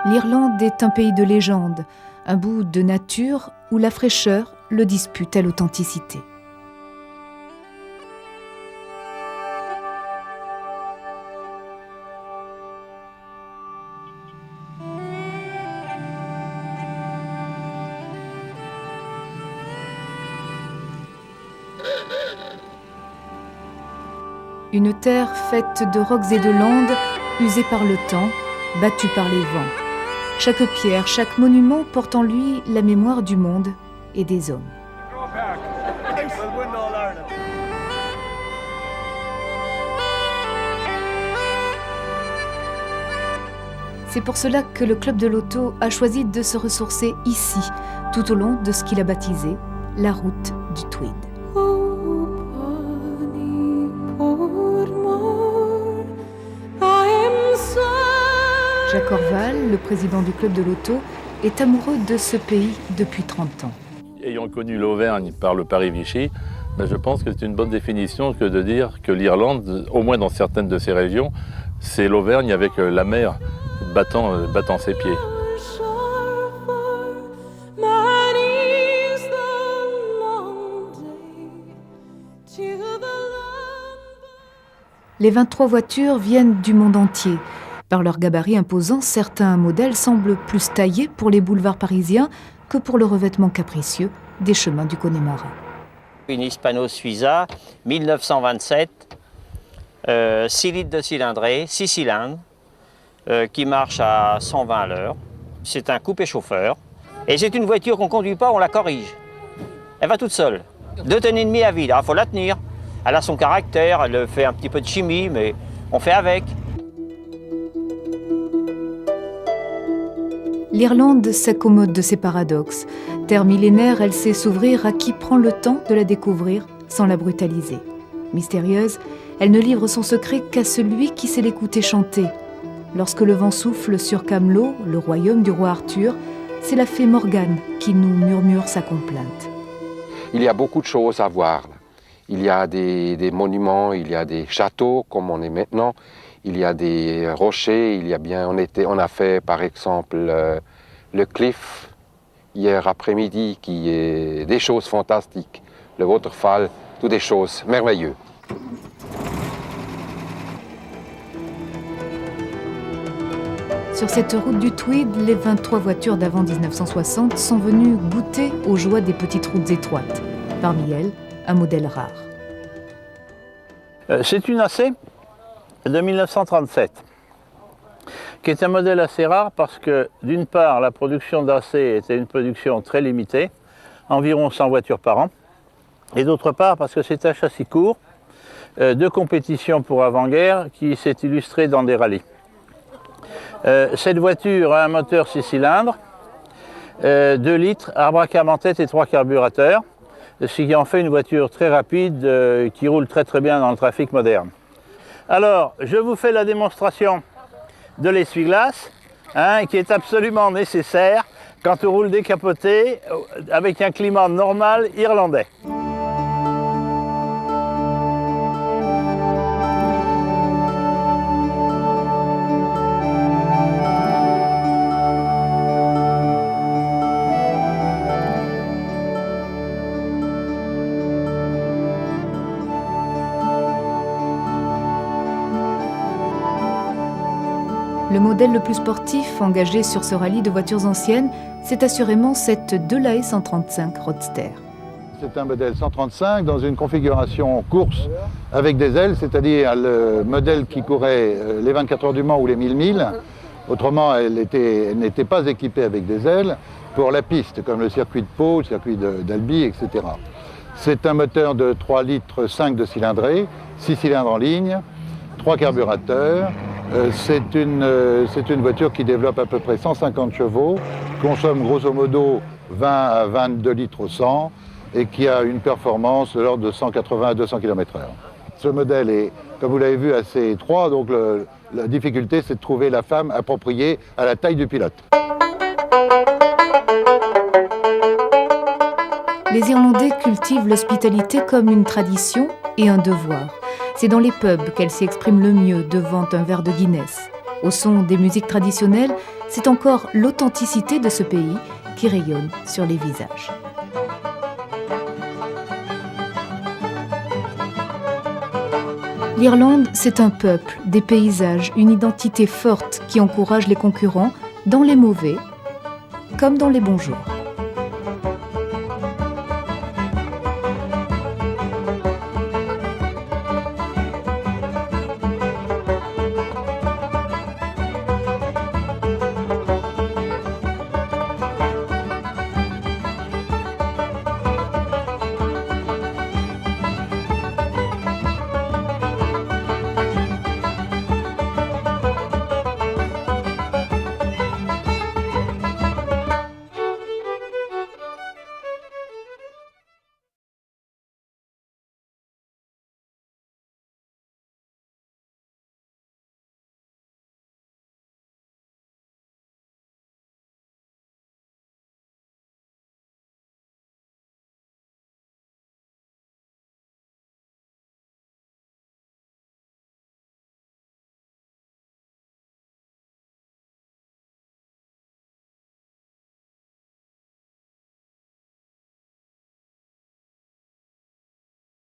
L'Irlande est un pays de légende, un bout de nature où la fraîcheur le dispute à l'authenticité. Une terre faite de rocs et de landes, usée par le temps, battue par les vents. Chaque pierre, chaque monument porte en lui la mémoire du monde et des hommes. C'est pour cela que le Club de l'Auto a choisi de se ressourcer ici, tout au long de ce qu'il a baptisé la route du Tweed. Jacques Orval, le président du Club de l'Auto, est amoureux de ce pays depuis 30 ans. Ayant connu l'Auvergne par le Paris-Vichy, je pense que c'est une bonne définition que de dire que l'Irlande, au moins dans certaines de ses régions, c'est l'Auvergne avec la mer battant ses pieds. Les 23 voitures viennent du monde entier. Par leur gabarit imposant, certains modèles semblent plus taillés pour les boulevards parisiens que pour le revêtement capricieux des chemins du Connemara. Une Hispano Suiza, 1927, 6 litres de cylindrée, 6 cylindres, qui marche à 120 à l'heure. C'est un coupé-chauffeur. Et c'est une voiture qu'on ne conduit pas, on la corrige. Elle va toute seule. 2 tonnes et demie à vide, il faut la tenir. Elle a son caractère, elle fait un petit peu de chimie, mais on fait avec. L'Irlande s'accommode de ses paradoxes. Terre millénaire, elle sait s'ouvrir à qui prend le temps de la découvrir sans la brutaliser. Mystérieuse, elle ne livre son secret qu'à celui qui sait l'écouter chanter. Lorsque le vent souffle sur Camelot, le royaume du roi Arthur, c'est la fée Morgane qui nous murmure sa complainte. Il y a beaucoup de choses à voir. Il y a des monuments, il y a des châteaux comme on est maintenant. Il y a des rochers, on a fait par exemple le Cliff hier après-midi qui est des choses fantastiques. Le Waterfall, toutes des choses merveilleuses. Sur cette route du Tweed, les 23 voitures d'avant 1960 sont venues goûter aux joies des petites routes étroites. Parmi elles, un modèle rare. C'est une AC de 1937, qui est un modèle assez rare parce que, d'une part, la production d'AC était une production très limitée, environ 100 voitures par an, et d'autre part parce que c'est un châssis court de compétition pour avant-guerre qui s'est illustré dans des rallyes. Cette voiture a un moteur 6 cylindres, 2 litres, arbre à cam en tête et 3 carburateurs, ce qui en fait une voiture très rapide qui roule très très bien dans le trafic moderne. Alors, je vous fais la démonstration de l'essuie-glace, qui est absolument nécessaire quand on roule décapoté avec un climat normal irlandais. Le modèle le plus sportif engagé sur ce rallye de voitures anciennes, c'est assurément cette Delahaye 135 Roadster. C'est un modèle 135 dans une configuration course avec des ailes, c'est-à-dire le modèle qui courait les 24 heures du Mans ou les 1000 milles. Autrement, elle n'était pas équipée avec des ailes pour la piste, comme le circuit de Pau, le circuit d'Albi, etc. C'est un moteur de 3 litres 5 de cylindrée, 6 cylindres en ligne, 3 carburateurs. C'est une voiture qui développe à peu près 150 chevaux, consomme grosso modo 20 à 22 litres au 100 et qui a une performance de l'ordre de 180 à 200 km/h. Ce modèle est, comme vous l'avez vu, assez étroit, donc la difficulté c'est de trouver la femme appropriée à la taille du pilote. Les Irlandais cultivent l'hospitalité comme une tradition et un devoir. C'est dans les pubs qu'elle s'exprime le mieux devant un verre de Guinness. Au son des musiques traditionnelles, c'est encore l'authenticité de ce pays qui rayonne sur les visages. L'Irlande, c'est un peuple, des paysages, une identité forte qui encourage les concurrents dans les mauvais comme dans les bons jours.